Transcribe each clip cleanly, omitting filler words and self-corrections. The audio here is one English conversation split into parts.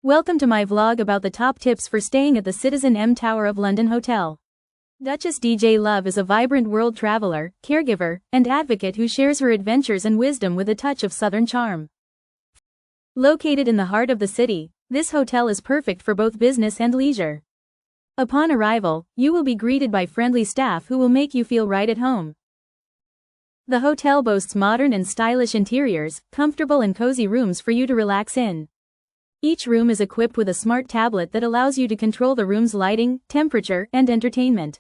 Welcome to my vlog about the top tips for staying at the CitizenM Tower of London Hotel. Duchess DJ Love is a vibrant world traveler, caregiver, and advocate who shares her adventures and wisdom with a touch of southern charm. Located in the heart of the city, this hotel is perfect for both business and leisure. Upon arrival, you will be greeted by friendly staff who will make you feel right at home. The hotel boasts modern and stylish interiors, comfortable and cozy rooms for you to relax in. Each room is equipped with a smart tablet that allows you to control the room's lighting, temperature, and entertainment.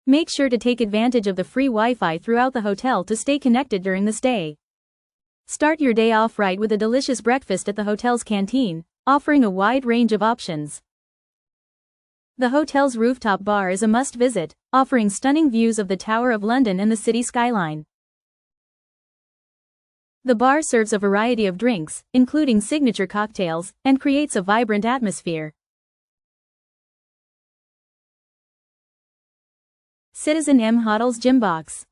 Make sure to take advantage of the free Wi-Fi throughout the hotel to stay connected during the stay. Start your day off right with a delicious breakfast at the hotel's canteen, offering a wide range of options. The hotel's rooftop bar is a must-visit, offering stunning views of the Tower of London and the city skyline. The bar serves a variety of drinks, including signature cocktails, and creates a vibrant atmosphere. CitizenM Hotel's Gym Box.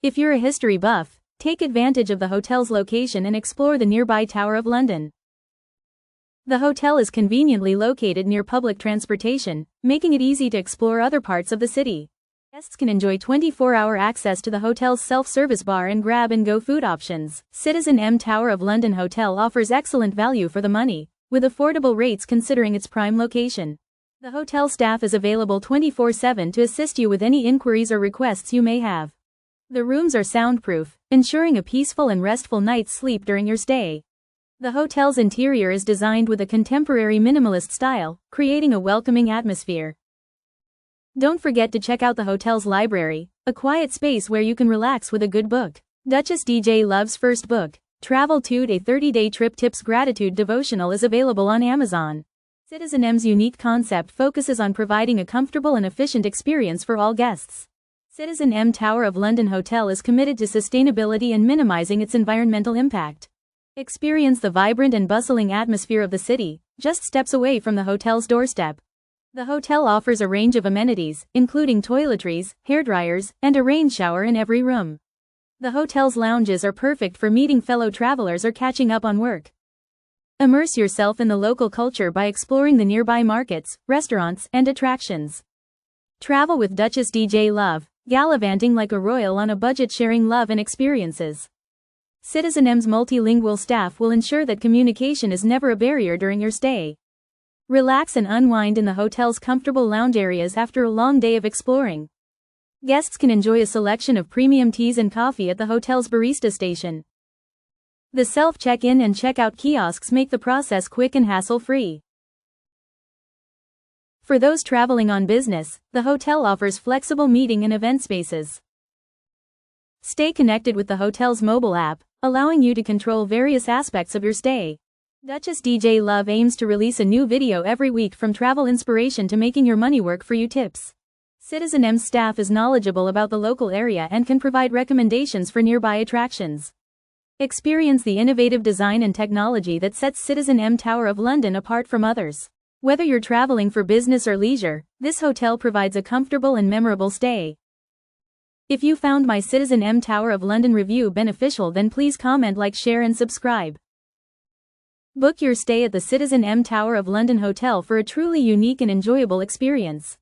If you're a history buff, take advantage of the hotel's location and explore the nearby Tower of London. The hotel is conveniently located near public transportation, making it easy to explore other parts of the city. Guests can enjoy 24-hour access to the hotel's self-service bar and grab-and-go food options. CitizenM Tower of London Hotel offers excellent value for the money, with affordable rates considering its prime location. The hotel staff is available 24/7 to assist you with any inquiries or requests you may have. The rooms are soundproof, ensuring a peaceful and restful night's sleep during your stay. The hotel's interior is designed with a contemporary minimalist style, creating a welcoming atmosphere. Don't forget to check out the hotel's library, a quiet space where you can relax with a good book. Duchess DJ Love's first book, Travel to a 30-Day Trip Tips Gratitude Devotional, is available on Amazon. CitizenM's unique concept focuses on providing a comfortable and efficient experience for all guests. CitizenM Tower of London Hotel is committed to sustainability and minimizing its environmental impact. Experience the vibrant and bustling atmosphere of the city, just steps away from the hotel's doorstep. The hotel offers a range of amenities, including toiletries, hairdryers, and a rain shower in every room. The hotel's lounges are perfect for meeting fellow travelers or catching up on work. Immerse yourself in the local culture by exploring the nearby markets, restaurants, and attractions. Travel with Duchess DJ Love, gallivanting like a royal on a budget, sharing love and experiences. CitizenM's multilingual staff will ensure that communication is never a barrier during your stay. Relax and unwind in the hotel's comfortable lounge areas after a long day of exploring. Guests can enjoy a selection of premium teas and coffee at the hotel's barista station. The self-check-in and check-out kiosks make the process quick and hassle-free. For those traveling on business, the hotel offers flexible meeting and event spaces. Stay connected with the hotel's mobile app, allowing you to control various aspects of your stay. Duchess DJ Love aims to release a new video every week, from travel inspiration to making your money work for you tips. CitizenM's staff is knowledgeable about the local area and can provide recommendations for nearby attractions. Experience the innovative design and technology that sets CitizenM Tower of London apart from others. Whether you're traveling for business or leisure, this hotel provides a comfortable and memorable stay. If you found my CitizenM Tower of London review beneficial, then please comment, like, share, and subscribe. Book your stay at the CitizenM Tower of London Hotel for a truly unique and enjoyable experience.